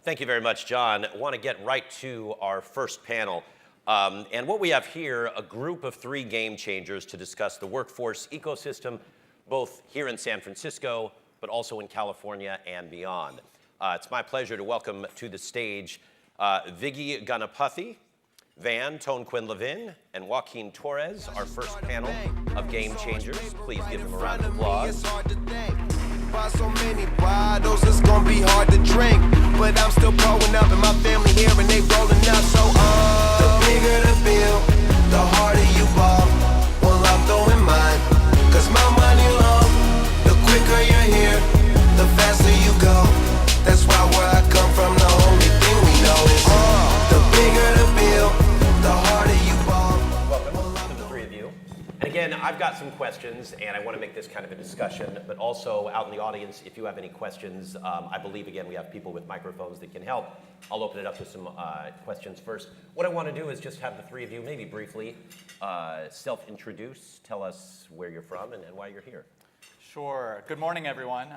Thank you very much, John. I want to get right to our first panel. And what we have here, a group of 3 game changers to discuss the workforce ecosystem, both here in San Francisco, but also in California and beyond. It's my pleasure to welcome to the stage Viggy Ganapathy, Van Ton-Quinn-Levin, and Joaquin Torres, our first panel of game changers. Please give them a round of applause. By so many bottles, it's gonna be hard to drink. But I'm still growing up, and my family here, and they rolling up. So, the bigger the bill, the harder you ball. Well, I'm throwing mine, cause my money long. The quicker you're here, the faster you go. That's why where I come from, the only thing we know is the bigger the bill, the harder you ball. Welcome to the 3 of you. And again, I've got some questions, and I want to make this kind of a discussion, but also out in the audience, if you have any questions, I believe, again, we have people with microphones that can help. I'll open it up to some questions first. What I want to do is just have the 3 of you maybe briefly self-introduce, tell us where you're from and why you're here. Sure. Good morning, everyone.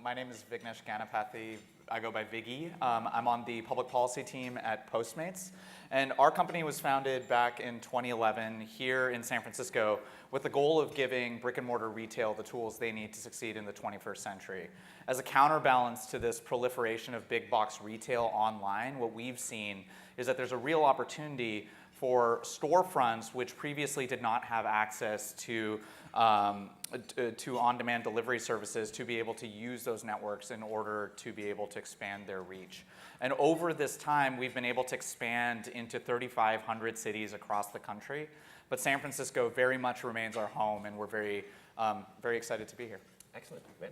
My name is Vignesh Ganapathy. I go by Viggy. I'm on the public policy team at Postmates. And our company was founded back in 2011 here in San Francisco with the goal of giving brick and mortar retail the tools they need to succeed in the 21st century. As a counterbalance to this proliferation of big box retail online, what we've seen is that there's a real opportunity for storefronts which previously did not have access to on-demand delivery services to be able to use those networks in order to be able to expand their reach. And over this time, we've been able to expand into 3,500 cities across the country. But San Francisco very much remains our home, and we're very excited to be here. Excellent. Ben?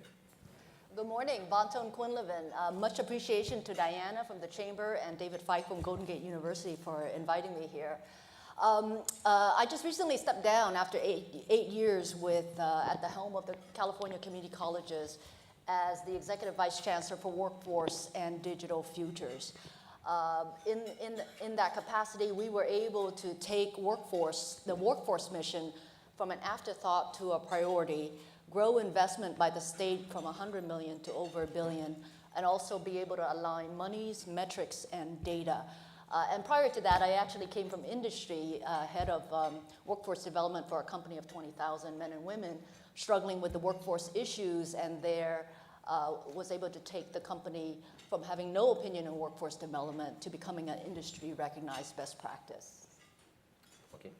Good morning, Van Ton-Quinn-Levin. Much appreciation to Diana from the Chamber and David Fike from Golden Gate University for inviting me here. I just recently stepped down after eight years at the helm of the California Community Colleges as the Executive Vice Chancellor for Workforce and Digital Futures. In that capacity, we were able to take the workforce mission from an afterthought to a priority, grow investment by the state from $100 million to over $1 billion, and also be able to align monies, metrics, and data. And prior to that, I actually came from industry, head of workforce development for a company of 20,000 men and women struggling with the workforce issues, and there was able to take the company from having no opinion in workforce development to becoming an industry-recognized best practice. Okay.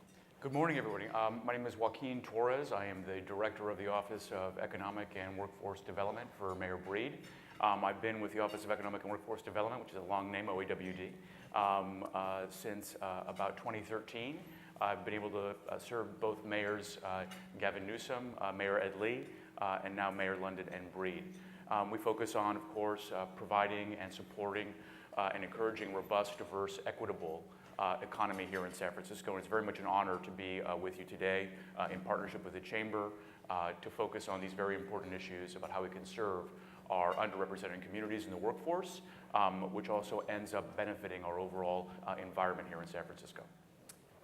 Good morning, everybody. My name is Joaquin Torres. I am the Director of the Office of Economic and Workforce Development for Mayor Breed. I've been with the Office of Economic and Workforce Development, which is a long name, OEWD, since about 2013. I've been able to serve both mayors, Gavin Newsom, Mayor Ed Lee, and now Mayor London and Breed. We focus on, of course, providing and supporting and encouraging robust, diverse, equitable economy here in San Francisco. And it's very much an honor to be with you today in partnership with the Chamber to focus on these very important issues about how we can serve our underrepresented communities in the workforce, which also ends up benefiting our overall environment here in San Francisco.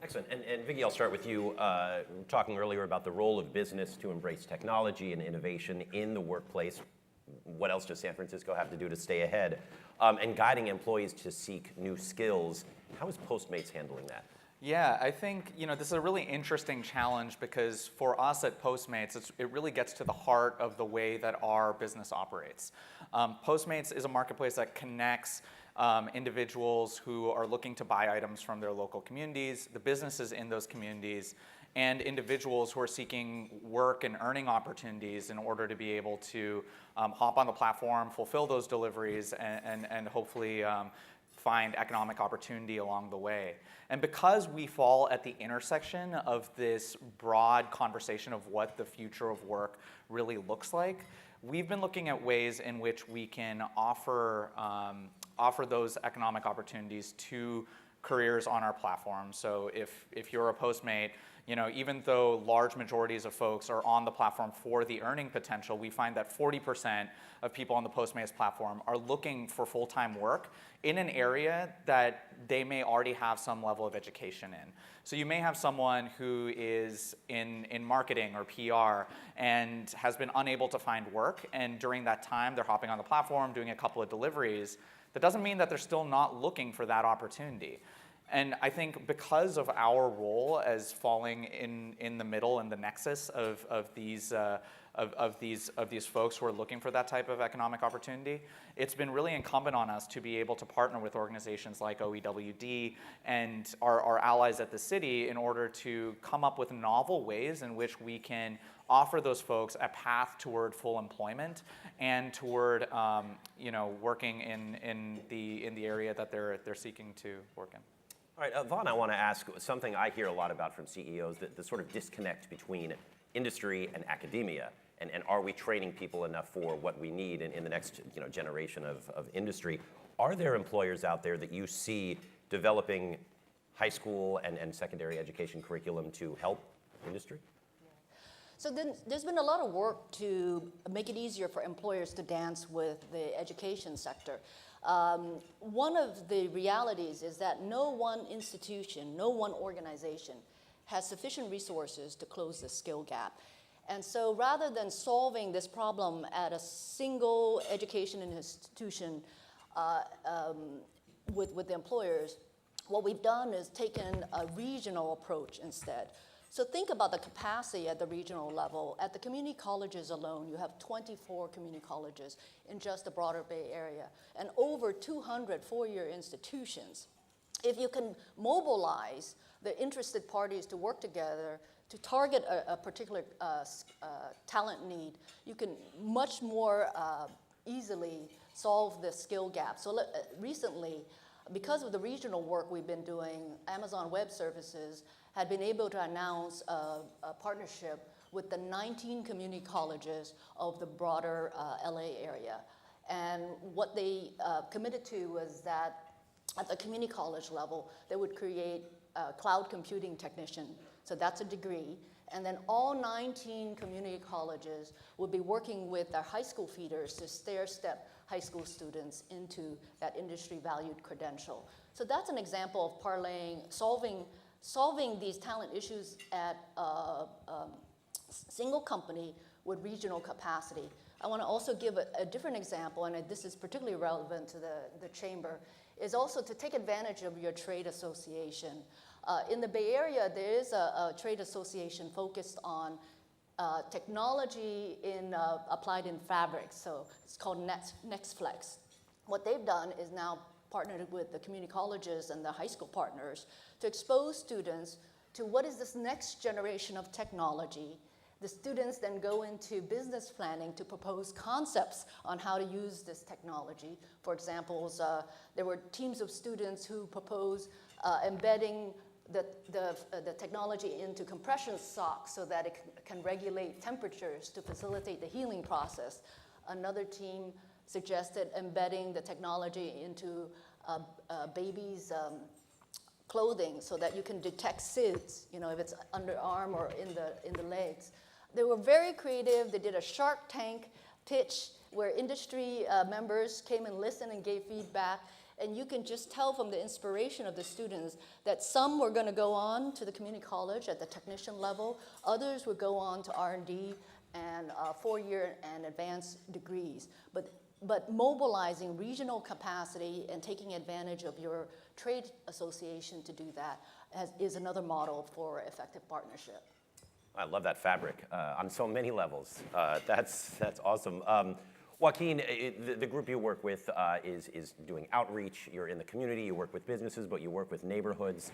Excellent. And Viggy, I'll start with you. We were talking earlier about the role of business to embrace technology and innovation in the workplace. What else does San Francisco have to do to stay ahead? And guiding employees to seek new skills. How is Postmates handling that? Yeah, I think this is a really interesting challenge because for us at Postmates, it really gets to the heart of the way that our business operates. Postmates is a marketplace that connects individuals who are looking to buy items from their local communities, the businesses in those communities, and individuals who are seeking work and earning opportunities in order to be able to hop on the platform, fulfill those deliveries, and hopefully find economic opportunity along the way. And because we fall at the intersection of this broad conversation of what the future of work really looks like, we've been looking at ways in which we can offer those economic opportunities to careers on our platform. So if you're a Postmate, even though large majorities of folks are on the platform for the earning potential, we find that 40% of people on the Postmates platform are looking for full-time work in an area that they may already have some level of education in. So you may have someone who is in marketing or PR and has been unable to find work, and during that time they're hopping on the platform, doing a couple of deliveries. That doesn't mean that they're still not looking for that opportunity. And I think because of our role as falling in the middle and the nexus of these folks who are looking for that type of economic opportunity, it's been really incumbent on us to be able to partner with organizations like OEWD and our allies at the city in order to come up with novel ways in which we can offer those folks a path toward full employment and toward working in the area that they're seeking to work in. All right, Vaughn, I want to ask something I hear a lot about from CEOs, the sort of disconnect between industry and academia. And are we training people enough for what we need in the next generation of industry? Are there employers out there that you see developing high school and secondary education curriculum to help industry? So then there's been a lot of work to make it easier for employers to dance with the education sector. One of the realities is that no one institution, no one organization has sufficient resources to close the skill gap. And so rather than solving this problem at a single education institution with the employers, what we've done is taken a regional approach instead. So think about the capacity at the regional level. At the community colleges alone, you have 24 community colleges in just the broader Bay Area and over 200 four-year institutions. If you can mobilize the interested parties to work together to target a particular talent need, you can much more easily solve the skill gap. So recently, because of the regional work we've been doing, Amazon Web Services had been able to announce a partnership with the 19 community colleges of the broader LA area. And what they committed to was that at the community college level, they would create a cloud computing technician. So that's a degree. And then all 19 community colleges would be working with their high school feeders to stair-step high school students into that industry valued credential. So that's an example of parlaying, solving these talent issues at a single company with regional capacity. I want to also give a different example, and this is particularly relevant to the chamber, is also to take advantage of your trade association. In the Bay Area, there is a trade association focused on technology applied in fabrics, so it's called NextFlex. What they've done is now partnered with the community colleges and the high school partners to expose students to what is this next generation of technology. The students then go into business planning to propose concepts on how to use this technology. For example, there were teams of students who proposed embedding the technology into compression socks so that it can regulate temperatures to facilitate the healing process. Another team suggested embedding the technology into babies' clothing so that you can detect SIDS, if it's underarm or in the legs. They were very creative. They did a Shark Tank pitch where industry members came and listened and gave feedback. And you can just tell from the inspiration of the students that some were going to go on to the community college at the technician level. Others would go on to R&D and four-year and advanced degrees. But mobilizing regional capacity and taking advantage of your trade association to do that is another model for effective partnership. I love that fabric on so many levels. That's awesome. Joaquin, the group you work with is doing outreach. You're in the community, you work with businesses, but you work with neighborhoods.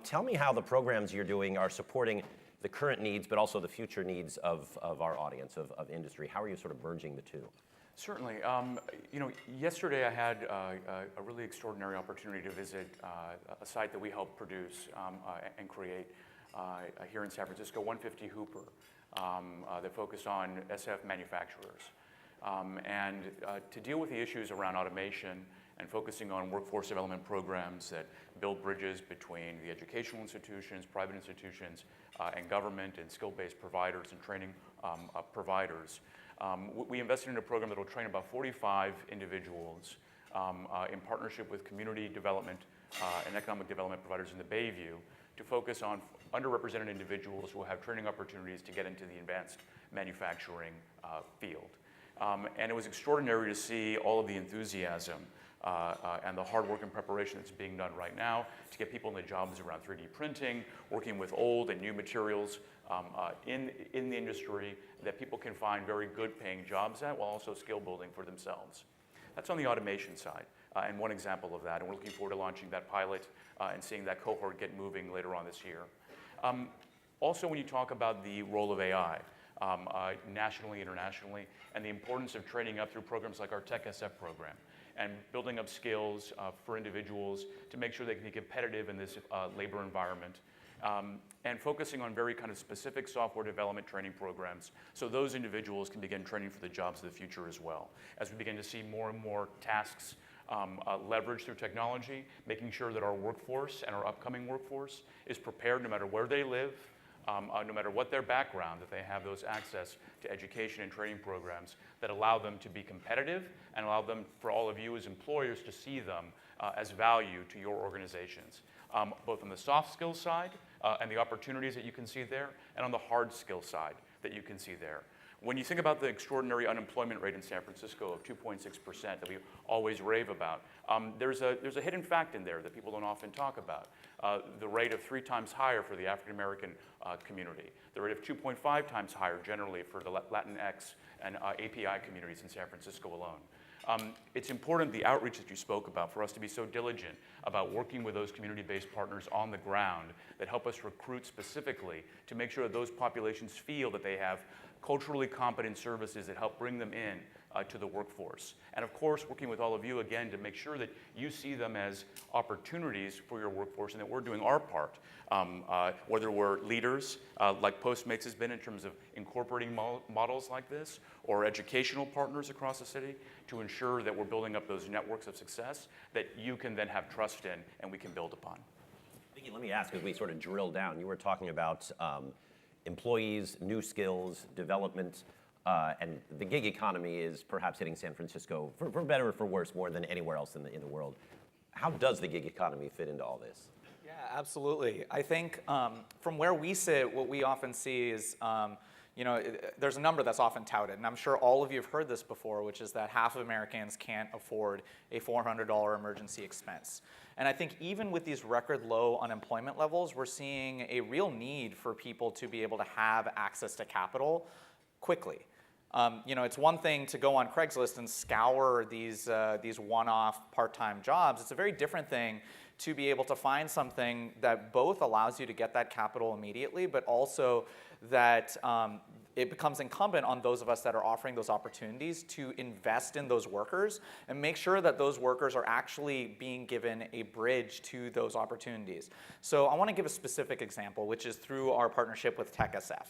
Tell me how the programs you're doing are supporting the current needs, but also the future needs of our audience, of industry. How are you sort of merging the two? Certainly. Yesterday I had a really extraordinary opportunity to visit a site that we helped produce and create here in San Francisco, 150 Hooper, that focused on SF manufacturers. And to deal with the issues around automation and focusing on workforce development programs that build bridges between the educational institutions, private institutions, and government and skill-based providers and training providers. We invested in a program that will train about 45 individuals in partnership with community development and economic development providers in the Bayview to focus on underrepresented individuals who will have training opportunities to get into the advanced manufacturing field. And it was extraordinary to see all of the enthusiasm and the hard work and preparation that's being done right now to get people into jobs around 3D printing, working with old and new materials in the industry that people can find very good paying jobs at while also skill building for themselves. That's on the automation side, and one example of that, and we're looking forward to launching that pilot and seeing that cohort get moving later on this year. Also, when you talk about the role of AI, nationally, internationally, and the importance of training up through programs like our TechSF program, and building up skills for individuals to make sure they can be competitive in this labor environment, and focusing on very kind of specific software development training programs so those individuals can begin training for the jobs of the future as well. As we begin to see more and more tasks leveraged through technology, making sure that our workforce and our upcoming workforce is prepared no matter where they live, no matter what their background, that they have those access to education and training programs that allow them to be competitive and allow them, for all of you as employers, to see them as value to your organizations, both on the soft skills side and the opportunities that you can see there, and on the hard skill side that you can see there. When you think about the extraordinary unemployment rate in San Francisco of 2.6% that we always rave about, there's a hidden fact in there that people don't often talk about. The rate of 3 times higher for the African American community, the rate of 2.5 times higher generally for the Latinx and API communities in San Francisco alone. It's important, the outreach that you spoke about, for us to be so diligent about working with those community-based partners on the ground that help us recruit specifically to make sure that those populations feel that they have culturally competent services that help bring them in to the workforce. And of course, working with all of you again to make sure that you see them as opportunities for your workforce and that we're doing our part, whether we're leaders like Postmates has been in terms of incorporating models like this, or educational partners across the city to ensure that we're building up those networks of success that you can then have trust in and we can build upon. Vicki, let me ask, as we sort of drill down, you were talking about employees, new skills, development, and the gig economy is perhaps hitting San Francisco, for better or for worse, more than anywhere else in the world. How does the gig economy fit into all this? Yeah, absolutely. I think from where we sit, what we often see is, there's a number that's often touted, and I'm sure all of you have heard this before, which is that half of Americans can't afford a $400 emergency expense. And I think even with these record low unemployment levels, we're seeing a real need for people to be able to have access to capital quickly. It's one thing to go on Craigslist and scour these one-off part-time jobs. It's a very different thing to be able to find something that both allows you to get that capital immediately, but also that it becomes incumbent on those of us that are offering those opportunities to invest in those workers and make sure that those workers are actually being given a bridge to those opportunities. So I want to give a specific example, which is through our partnership with TechSF.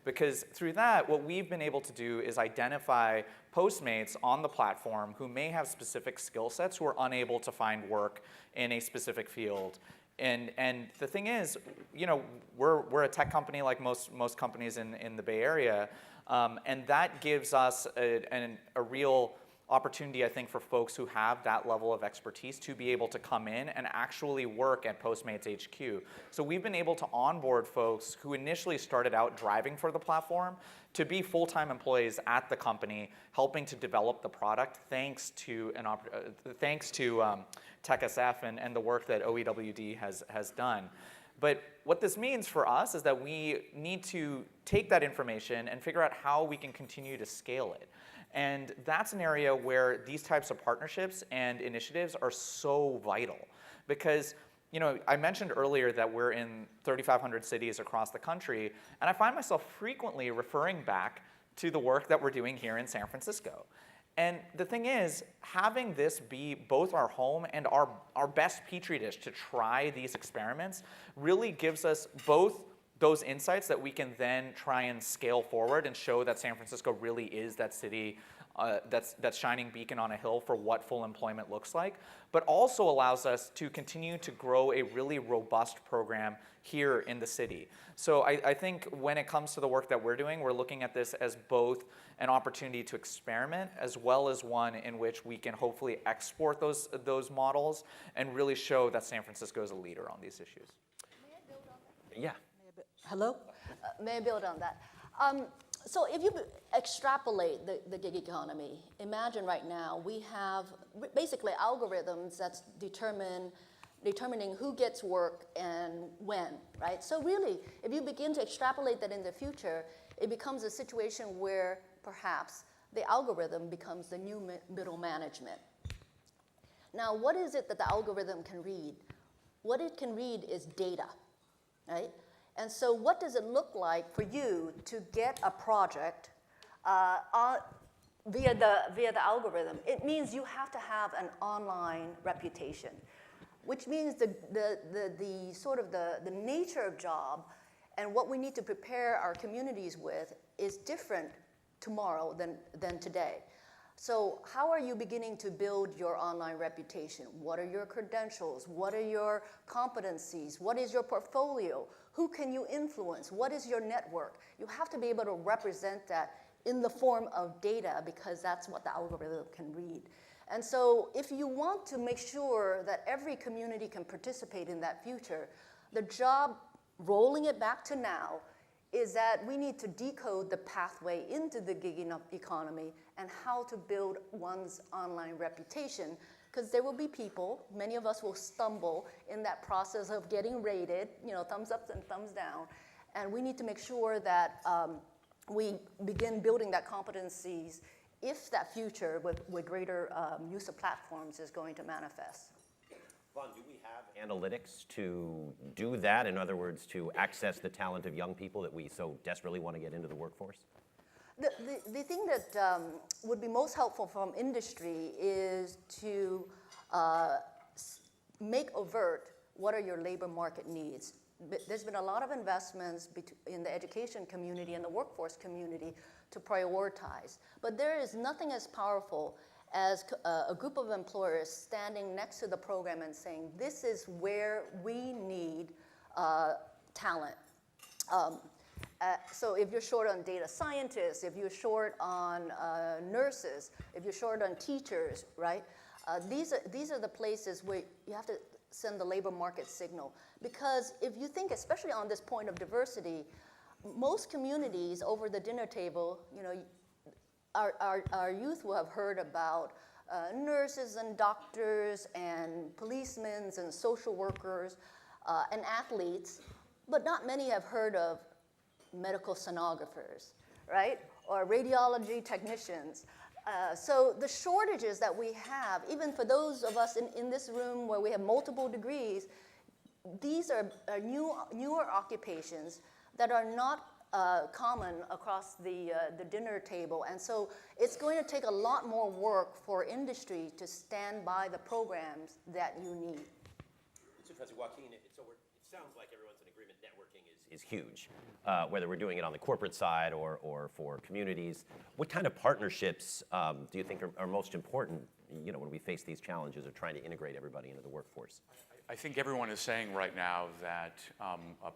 Because through that, what we've been able to do is identify Postmates on the platform who may have specific skill sets who are unable to find work in a specific field. And the thing is, we're a tech company like most companies in the Bay Area, and that gives us a real opportunity, I think, for folks who have that level of expertise to be able to come in and actually work at Postmates HQ. So we've been able to onboard folks who initially started out driving for the platform to be full-time employees at the company, helping to develop the product thanks to TechSF and the work that OEWD has done. But what this means for us is that we need to take that information and figure out how we can continue to scale it. And that's an area where these types of partnerships and initiatives are so vital. Because I mentioned earlier that we're in 3,500 cities across the country, and I find myself frequently referring back to the work that we're doing here in San Francisco. And the thing is, having this be both our home and our best petri dish to try these experiments really gives us both those insights that we can then try and scale forward and show that San Francisco really is that city, that shining beacon on a hill for what full employment looks like, but also allows us to continue to grow a really robust program here in the city. So I think when it comes to the work that we're doing, we're looking at this as both an opportunity to experiment as well as one in which we can hopefully export those models and really show that San Francisco is a leader on these issues. Yeah. Hello? May I build on that? So if you extrapolate the gig economy, imagine right now we have basically algorithms that's determining who gets work and when, right? So really, if you begin to extrapolate that in the future, it becomes a situation where perhaps the algorithm becomes the new middle management. Now, what is it that the algorithm can read? What it can read is data, right? And so what does it look like for you to get a project via the algorithm? It means you have to have an online reputation, which means the nature of job and what we need to prepare our communities with is different tomorrow than today. So how are you beginning to build your online reputation? What are your credentials? What are your competencies? What is your portfolio? Who can you influence? What is your network? You have to be able to represent that in the form of data because that's what the algorithm can read. And so if you want to make sure that every community can participate in that future, the job, rolling it back to now, is that we need to decode the pathway into the gig economy and how to build one's online reputation. Because there will be people, many of us will stumble in that process of getting rated, thumbs up and thumbs down. And we need to make sure that we begin building that competencies if that future with greater use of platforms is going to manifest. Vaughn, do we have analytics to do that? In other words, to access the talent of young people that we so desperately want to get into the workforce? The thing that would be most helpful from industry is to make overt what are your labor market needs. There's been a lot of investments in the education community and the workforce community to prioritize. But there is nothing as powerful as a group of employers standing next to the program and saying, this is where we need talent. So if you're short on data scientists, if you're short on nurses, if you're short on teachers, right? These are the places where you have to send the labor market signal. Because if you think, especially on this point of diversity, most communities over the dinner table, our youth will have heard about nurses and doctors and policemen and social workers and athletes, but not many have heard of medical sonographers, right? Or radiology technicians. So the shortages that we have, even for those of us in this room where we have multiple degrees, these are newer occupations that are not common across the dinner table. And so it's going to take a lot more work for industry to stand by the programs that you need. So Professor Joaquin, it sounds like everyone's in agreement networking is huge, whether we're doing it on the corporate side or for communities. What kind of partnerships do you think are most important, when we face these challenges of trying to integrate everybody into the workforce? I think everyone is saying right now that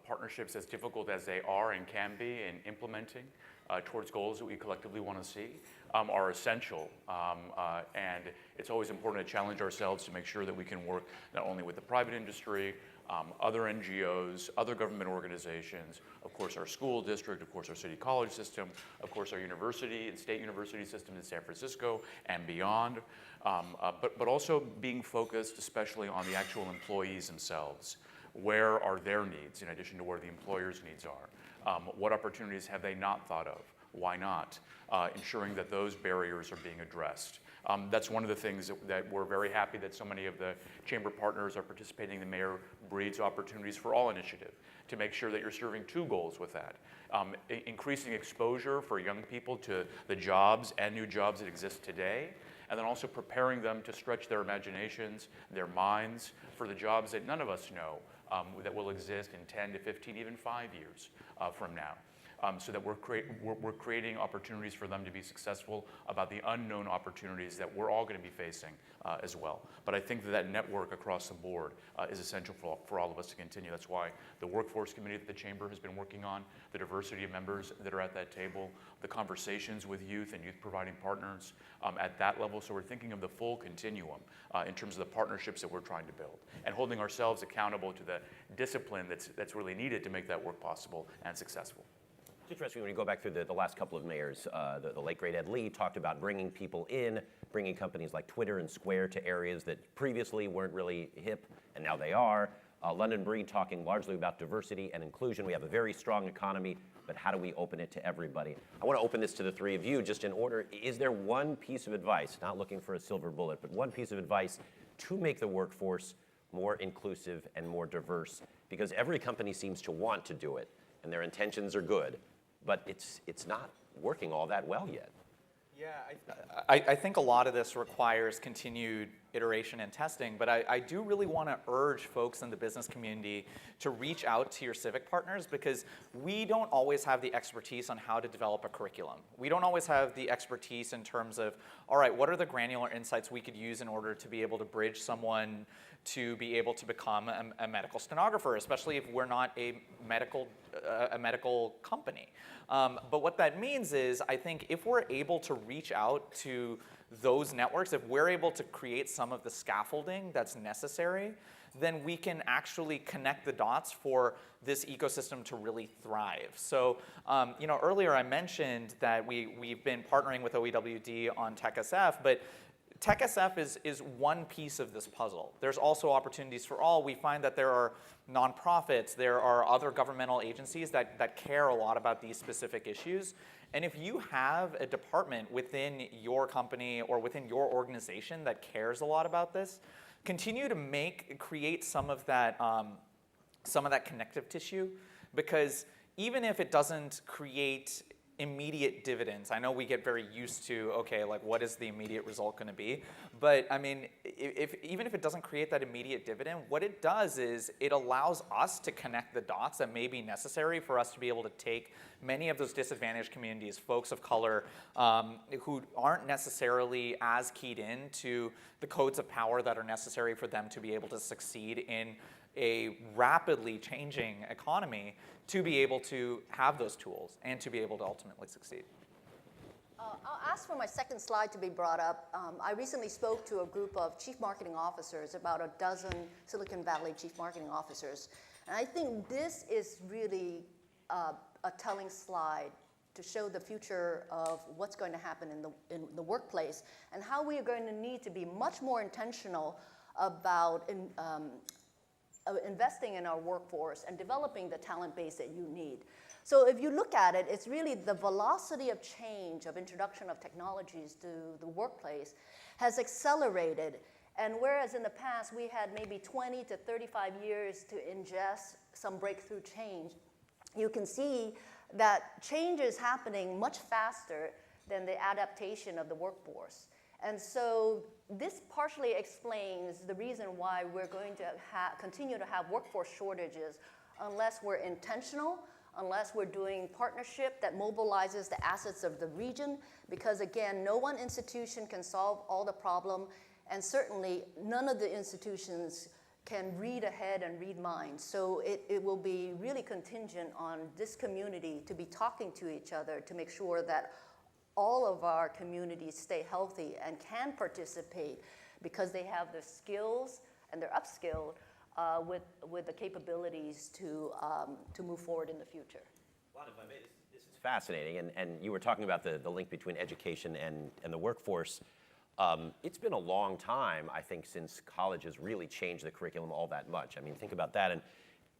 partnerships, as difficult as they are and can be in implementing towards goals that we collectively want to see, are essential. And it's always important to challenge ourselves to make sure that we can work not only with the private industry, other NGOs, other government organizations, of course our school district, of course our city college system, of course our university and state university system in San Francisco and beyond, but also being focused especially on the actual employees themselves. Where are their needs in addition to where the employer's needs are? What opportunities have they not thought of? Why not? Ensuring that those barriers are being addressed. That's one of the things that we're very happy that so many of the chamber partners are participating in the Mayor Breed's Opportunities for All initiative to make sure that you're serving two goals with that. Increasing exposure for young people to the jobs and new jobs that exist today, and then also preparing them to stretch their imaginations, their minds for the jobs that none of us know that will exist in 10 to 15, even 5 years from now. So that we're creating opportunities for them to be successful about the unknown opportunities that we're all going to be facing as well. But I think that network across the board is essential for all of us to continue. That's why the workforce committee that the Chamber has been working on, the diversity of members that are at that table, the conversations with youth and youth providing partners at that level. So we're thinking of the full continuum in terms of the partnerships that we're trying to build and holding ourselves accountable to the discipline that's really needed to make that work possible and successful. interesting when you go back through the last couple of mayors. The late great Ed Lee talked about bringing people in, bringing companies like Twitter and Square to areas that previously weren't really hip, and now they are. London Breed talking largely about diversity and inclusion. We have a very strong economy, but how do we open it to everybody? I want to open this to the three of you just in order. Is there one piece of advice, not looking for a silver bullet, but one piece of advice to make the workforce more inclusive and more diverse? Because every company seems to want to do it, and their intentions are good, but it's not working all that well yet. Yeah, I think a lot of this requires continued iteration and testing, but I do really want to urge folks in the business community to reach out to your civic partners, because we don't always have the expertise on how to develop a curriculum. We don't always have the expertise in terms of, all right, what are the granular insights we could use in order to be able to bridge someone to be able to become a medical stenographer, especially if we're not a medical company. But what that means is, I think if we're able to reach out to those networks, if we're able to create some of the scaffolding that's necessary, then we can actually connect the dots for this ecosystem to really thrive. So, earlier I mentioned that we've been partnering with OEWD on TechSF, but TechSF is one piece of this puzzle. There's also opportunities for all. We find that there are nonprofits, there are other governmental agencies that care a lot about these specific issues. And if you have a department within your company or within your organization that cares a lot about this, continue to create some of that connective tissue, because even if it doesn't create immediate dividends. I know we get very used to, okay, like what is the immediate result going to be? But I mean, even if it doesn't create that immediate dividend, what it does is it allows us to connect the dots that may be necessary for us to be able to take many of those disadvantaged communities, folks of color, who aren't necessarily as keyed in to the codes of power that are necessary for them to be able to succeed in a rapidly changing economy, to be able to have those tools and to be able to ultimately succeed. I'll ask for my second slide to be brought up. I recently spoke to a group of chief marketing officers, about a dozen Silicon Valley chief marketing officers. And I think this is really a telling slide to show the future of what's going to happen in the workplace, and how we are going to need to be much more intentional about investing in our workforce and developing the talent base that you need. So if you look at it, it's really the velocity of change, of introduction of technologies to the workplace has accelerated. And whereas in the past we had maybe 20 to 35 years to ingest some breakthrough change, you can see that change is happening much faster than the adaptation of the workforce. And so this partially explains the reason why we're going to continue to have workforce shortages unless we're intentional, unless we're doing partnership that mobilizes the assets of the region, because again, no one institution can solve all the problem, and certainly none of the institutions can read ahead and read minds. So it will be really contingent on this community to be talking to each other to make sure that all of our communities stay healthy and can participate, because they have the skills and they're upskilled with the capabilities to move forward in the future. This is fascinating, and you were talking about the link between education and the workforce. It's been a long time, I think, since college has really changed the curriculum all that much. I mean, think about that, and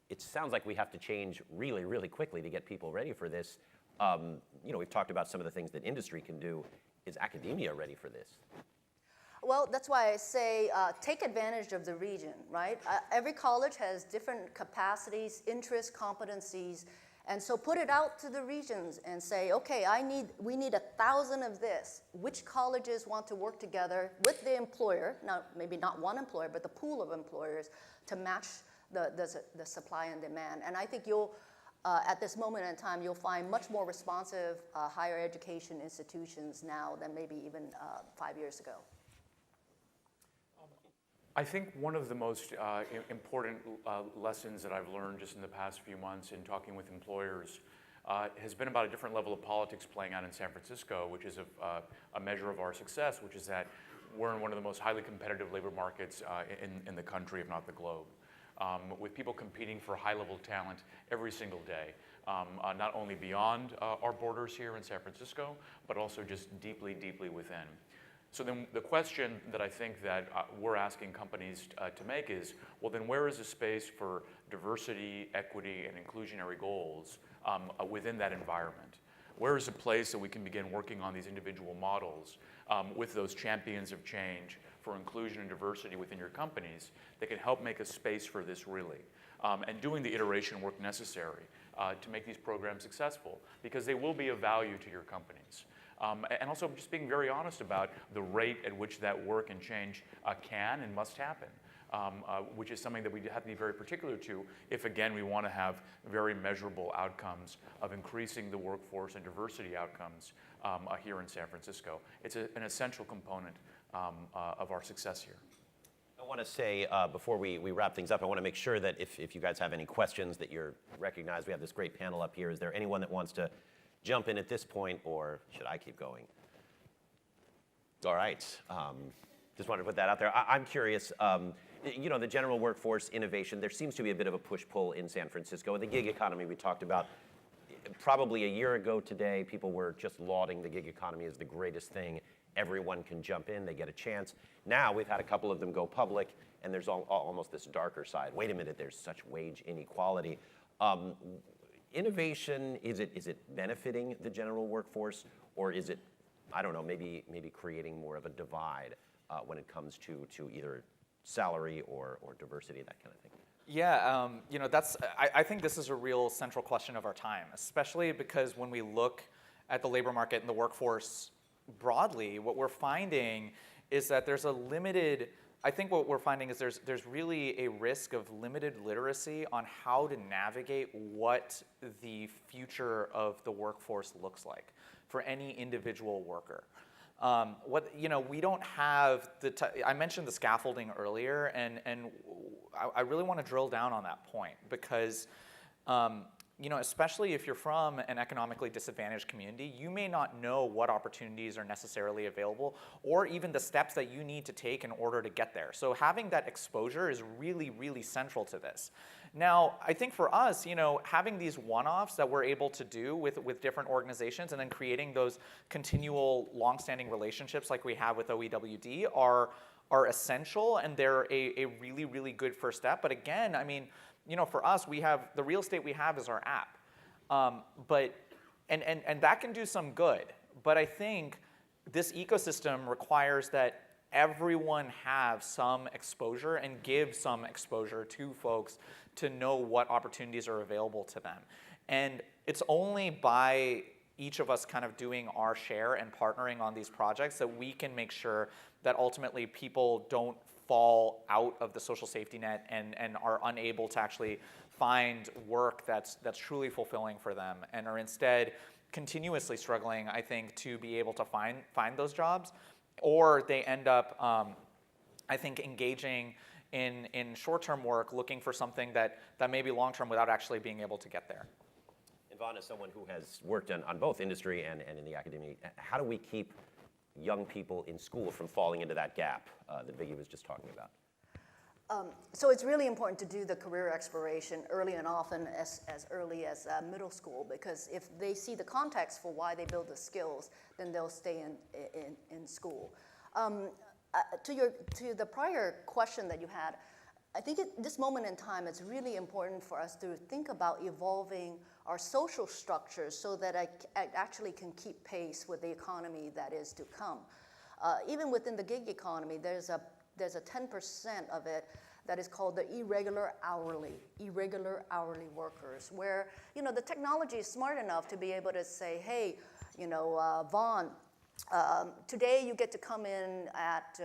it sounds like we have to change really, really quickly to get people ready for this. We've talked about some of the things that industry can do. Is academia ready for this? Well, that's why I say take advantage of the region, right? Every college has different capacities, interests, competencies, and so put it out to the regions and say, okay, we need 1,000 of this. Which colleges want to work together with the employer, now maybe not one employer, but the pool of employers, to match the supply and demand. And I think at this moment in time, you'll find much more responsive higher education institutions now than maybe even 5 years ago. I think one of the most important lessons that I've learned just in the past few months in talking with employers has been about a different level of politics playing out in San Francisco, which is a measure of our success, which is that we're in one of the most highly competitive labor markets in the country, if not the globe. with people competing for high-level talent every single day, not only beyond our borders here in San Francisco, but also just deeply, deeply within. So then the question that I think that we're asking companies to make is, well, then where is the space for diversity, equity, and inclusionary goals within that environment? Where is a place that we can begin working on these individual models with those champions of change for inclusion and diversity within your companies that can help make a space for this really, and doing the iteration work necessary to make these programs successful, because they will be of value to your companies. And also just being very honest about the rate at which that work and change can and must happen, which is something that we have to be very particular to if, again, we want to have very measurable outcomes of increasing the workforce and diversity outcomes here in San Francisco. It's an essential component of our success here. I want to say, before we wrap things up, I want to make sure that if you guys have any questions that you're recognized, we have this great panel up here. Is there anyone that wants to jump in at this point, or should I keep going? All right. Just wanted to put that out there. I'm curious, you know, the general workforce innovation, there seems to be a bit of a push-pull in San Francisco. The gig economy we talked about, probably a year ago today, people were just lauding the gig economy as the greatest thing. Everyone can jump in, they get a chance. Now we've had a couple of them go public, and there's almost this darker side. Wait a minute, there's such wage inequality. Innovation, is it benefiting the general workforce, or is it, I don't know, maybe creating more of a divide when it comes to either salary or diversity, that kind of thing? Yeah, you know, I think this is a real central question of our time, especially because when we look at the labor market and the workforce broadly, what we're finding is that there's a limited, I think what we're finding is there's really a risk of limited literacy on how to navigate what the future of the workforce looks like for any individual worker. We don't have I mentioned the scaffolding earlier, and I really want to drill down on that point because, especially if you're from an economically disadvantaged community, you may not know what opportunities are necessarily available or even the steps that you need to take in order to get there. So having that exposure is really, really central to this. Now, I think for us, having these one-offs that we're able to do with different organizations and then creating those continual long-standing relationships like we have with OEWD are essential, and they're a really, really good first step. But again, I mean, for us, we have the real estate we have is our app, and that can do some good. But I think this ecosystem requires that everyone have some exposure and give some exposure to folks to know what opportunities are available to them. And it's only by each of us kind of doing our share and partnering on these projects that we can make sure that ultimately people don't fall out of the social safety net and are unable to actually find work that's truly fulfilling for them and are instead continuously struggling, I think, to be able to find those jobs, or they end up, I think, engaging in short-term work, looking for something that may be long-term without actually being able to get there. And Vaughn, as someone who has worked on both industry and in the academy, how do we keep young people in school from falling into that gap that Viggy was just talking about? So it's really important to do the career exploration early and often, as early as middle school, because if they see the context for why they build the skills, then they'll stay in school. To the prior question that you had, I think at this moment in time, it's really important for us to think about evolving our social structures so that I actually can keep pace with the economy that is to come. Even within the gig economy, there's a 10% of it that is called the irregular hourly workers, where the technology is smart enough to be able to say, hey, Vaughn, today you get to come in at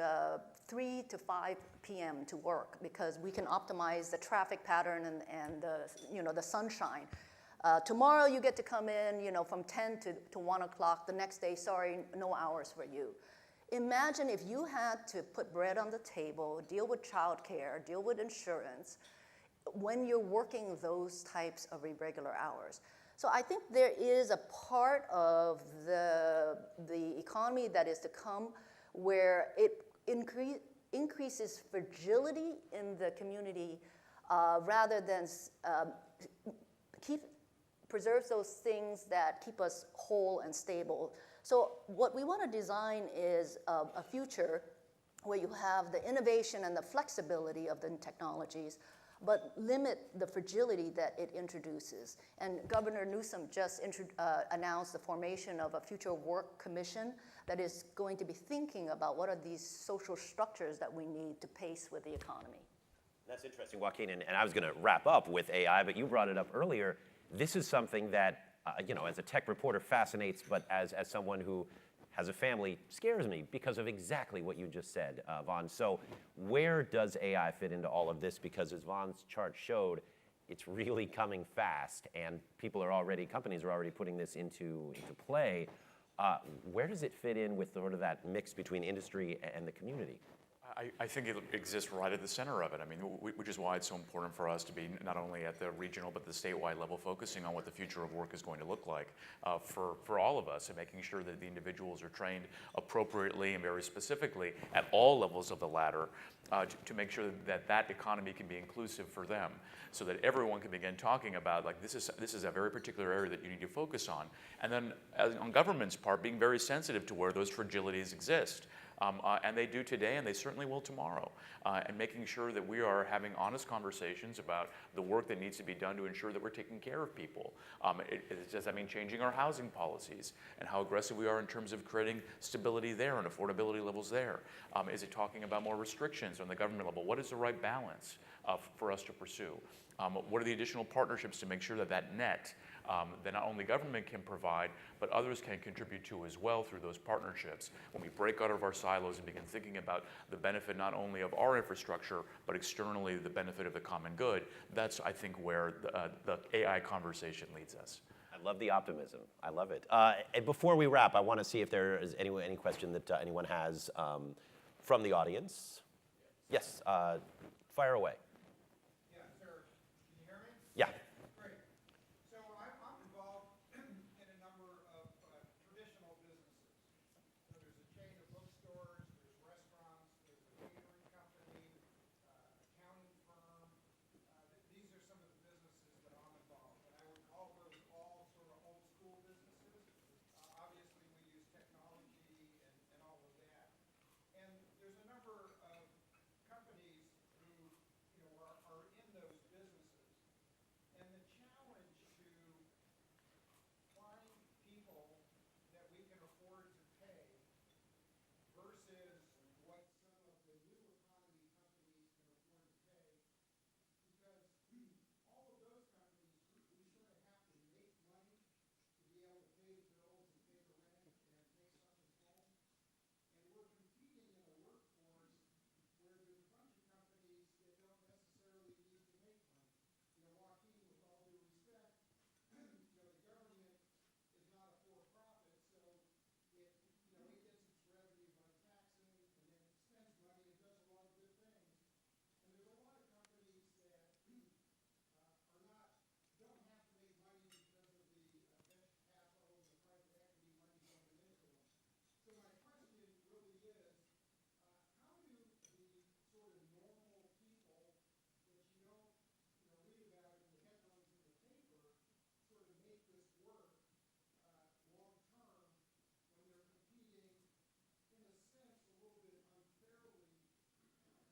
3 to 5 p.m. to work because we can optimize the traffic pattern and the sunshine. Tomorrow you get to come in, from 10 to 1 o'clock. The next day, sorry, no hours for you. Imagine if you had to put bread on the table, deal with childcare, deal with insurance, when you're working those types of irregular hours. So I think there is a part of the economy that is to come where it increases fragility in the community rather than preserve those things that keep us whole and stable. So what we want to design is a future where you have the innovation and the flexibility of the technologies, but limit the fragility that it introduces. And Governor Newsom just announced the formation of a future work commission that is going to be thinking about what are these social structures that we need to pace with the economy. That's interesting, Joaquin, and I was going to wrap up with AI, but you brought it up earlier. This is something that, as a tech reporter fascinates, but as someone who has a family, scares me because of exactly what you just said, Vaughn. So where does AI fit into all of this? Because as Vaughn's chart showed, it's really coming fast, and companies are already putting this into play. Where does it fit in with sort of that mix between industry and the community? I think it exists right at the center of it. I mean, which is why it's so important for us to be not only at the regional but the statewide level focusing on what the future of work is going to look like for all of us, and making sure that the individuals are trained appropriately and very specifically at all levels of the ladder to make sure that economy can be inclusive for them, so that everyone can begin talking about, like, this is a very particular area that you need to focus on. And then on government's part, being very sensitive to where those fragilities exist. And they do today, and they certainly will tomorrow. And making sure that we are having honest conversations about the work that needs to be done to ensure that we're taking care of people. Does that mean changing our housing policies and how aggressive we are in terms of creating stability there and affordability levels there? Is it talking about more restrictions on the government level? What is the right balance for us to pursue? What are the additional partnerships to make sure that net that not only government can provide, but others can contribute to as well through those partnerships? When we break out of our silos and begin thinking about the benefit not only of our infrastructure, but externally the benefit of the common good, that's, I think, where the AI conversation leads us. I love the optimism. I love it. And before we wrap, I want to see if there is any question that anyone has from the audience. Yes, fire away. Yeah, sir. Can you hear me? Yeah. Great. So I'm involved in a number of traditional businesses. So there's a chain of bookstores, there's restaurants, there's a catering company, accounting firm. These are some of the businesses that I'm involved in. I would call those all sort of old school businesses. Obviously, we use technology and all of that. And there's a number of companies who are in those businesses. And the challenge to find people that we can afford to pay versus what some of the new economy companies can afford to pay, because all of those companies, we sort of have to make money to be able to pay the bills and pay the rent and pay something home. And we're competing in a workforce where there's a bunch of companies that don't necessarily need to make money. Joaquin, with all due respect, the government is not a for-profit, so it gets its revenue by taxing, and then it spends money and does a lot of good things. And there's a lot of companies that don't have to make money because of the venture capital and the private equity money going into them. So my question really is, how do the sort of normal people that you don't read about in the headlines in the paper sort of make this work long term when they're competing, in a sense, a little bit unfairly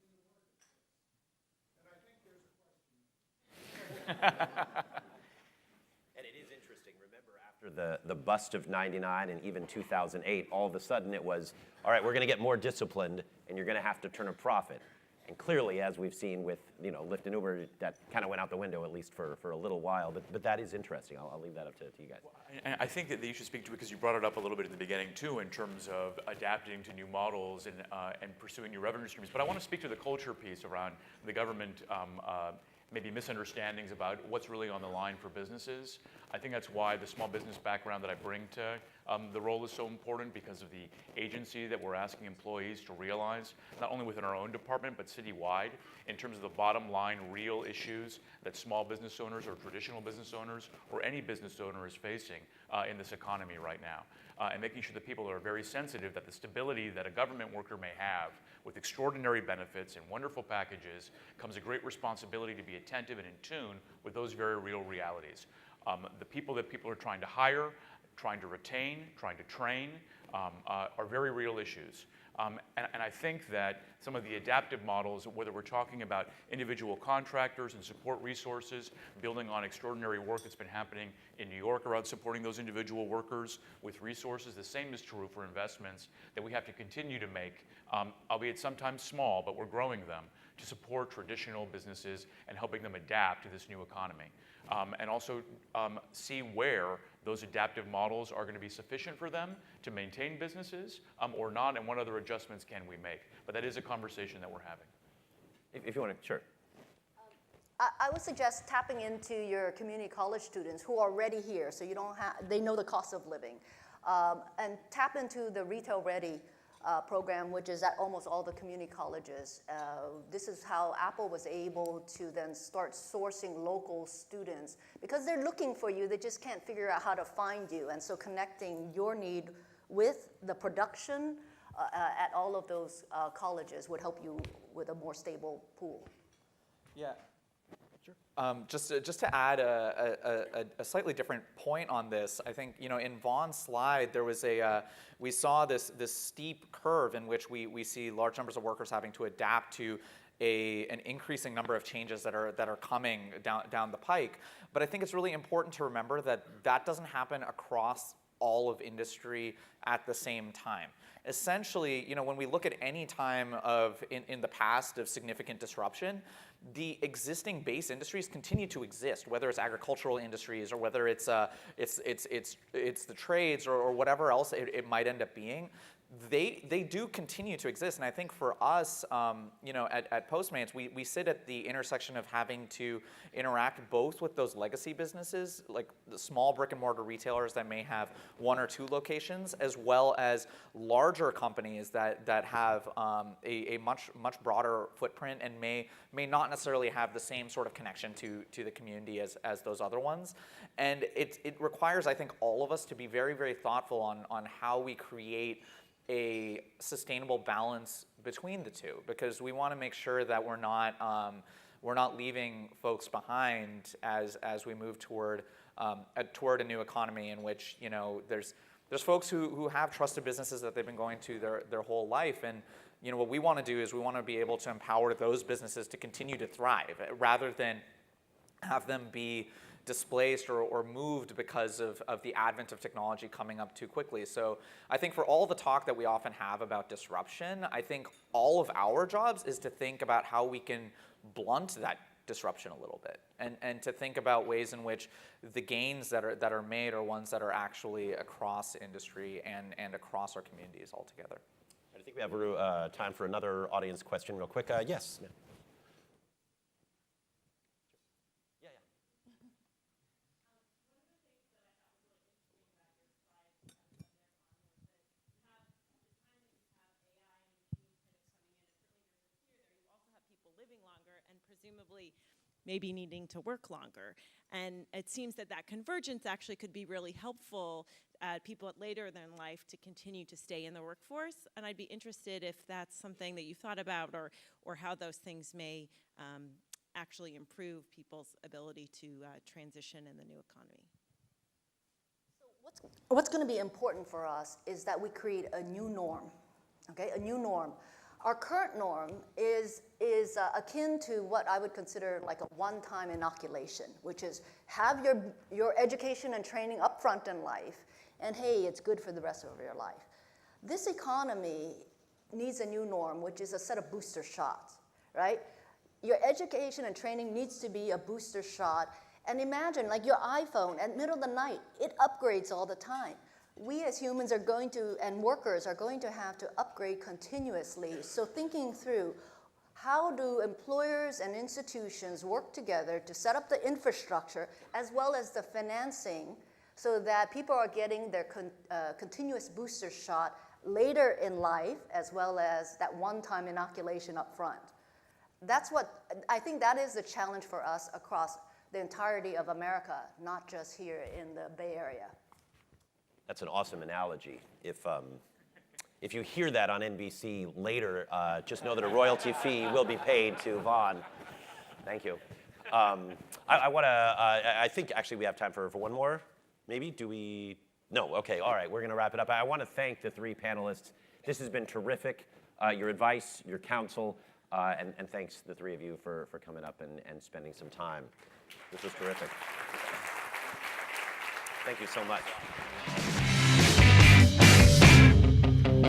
in the marketplace? And I think there's a question. And it is interesting. Remember, after the bust of '99 and even 2008, all of a sudden it was, all right, we're going to get more disciplined, and you're going to have to turn a profit. And clearly, as we've seen with Lyft and Uber, that kind of went out the window, at least for a little while. But that is interesting. I'll leave that up to you guys. And I think that you should speak to it because you brought it up a little bit in the beginning too, in terms of adapting to new models and pursuing new revenue streams. But I want to speak to the culture piece around the government. Maybe misunderstandings about what's really on the line for businesses. I think that's why the small business background that I bring to The role is so important because of the agency that we're asking employees to realize, not only within our own department, but citywide, in terms of the bottom line real issues that small business owners or traditional business owners or any business owner is facing in this economy right now. And making sure that people are very sensitive that the stability that a government worker may have with extraordinary benefits and wonderful packages comes a great responsibility to be attentive and in tune with those very real realities. The people that people are trying to hire, trying to retain, trying to train, are very real issues. And I think that some of the adaptive models, whether we're talking about individual contractors and support resources, building on extraordinary work that's been happening in New York around supporting those individual workers with resources, the same is true for investments that we have to continue to make, albeit sometimes small, but we're growing them, to support traditional businesses and helping them adapt to this new economy. And also see where those adaptive models are going to be sufficient for them to maintain businesses or not, and what other adjustments can we make. But that is a conversation that we're having. If you want to, sure. I would suggest tapping into your community college students who are already here, so you don't have, they know the cost of living, and tap into the Retail Ready program, which is at almost all the community colleges. This is how Apple was able to then start sourcing local students because they're looking for you, they just can't figure out how to find you. And so connecting your need with the production at all of those colleges would help you with a more stable pool. Yeah. Just to add a slightly different point on this, I think in Vaughn's slide there was we saw this steep curve in which we see large numbers of workers having to adapt to an increasing number of changes that are coming down the pike. But I think it's really important to remember that doesn't happen across all of industry at the same time. Essentially, when we look at any time in the past of significant disruption, the existing base industries continue to exist, whether it's agricultural industries or whether it's the trades or whatever else it might end up being. They do continue to exist, and I think for us, at Postmates, we sit at the intersection of having to interact both with those legacy businesses, like the small brick and mortar retailers that may have 1 or 2 locations, as well as larger companies that have a much broader footprint and may not necessarily have the same sort of connection to the community as those other ones. And it requires, I think, all of us to be very, very thoughtful on how we create a sustainable balance between the two, because we want to make sure that we're not leaving folks behind as we move toward a new economy in which there's folks who have trusted businesses that they've been going to their whole life, and what we want to do is we want to be able to empower those businesses to continue to thrive rather than have them be displaced or moved because of the advent of technology coming up too quickly. So I think for all the talk that we often have about disruption, I think all of our jobs is to think about how we can blunt that disruption a little bit, and to think about ways in which the gains that are made are ones that are actually across industry and across our communities altogether. I think we have time for another audience question real quick. Yes, ma'am. Presumably maybe needing to work longer. And it seems that convergence actually could be really helpful people later in life to continue to stay in the workforce. And I'd be interested if that's something that you thought about or how those things may actually improve people's ability to transition in the new economy. So what's going to be important for us is that we create a new norm, okay, a new norm. Our current norm is akin to what I would consider like a one-time inoculation, which is have your education and training up front in life, and hey, it's good for the rest of your life. This economy needs a new norm, which is a set of booster shots, right? Your education and training needs to be a booster shot. And imagine, like your iPhone, at middle of the night, it upgrades all the time. We as humans are going to, and workers are going to have to upgrade continuously. So thinking through, how do employers and institutions work together to set up the infrastructure as well as the financing so that people are getting their continuous booster shot later in life, as well as that one-time inoculation up front. That's what, I think that is the challenge for us across the entirety of America, not just here in the Bay Area. That's an awesome analogy. If you hear that on NBC later, just know that a royalty fee will be paid to Vaughn. Thank you. I think actually we have time for one more, maybe? Do we? No, okay, all right, we're gonna wrap it up. I wanna thank the three panelists. This has been terrific. Your advice, your counsel, and thanks to the three of you for coming up and spending some time. This was terrific. Thank you so much.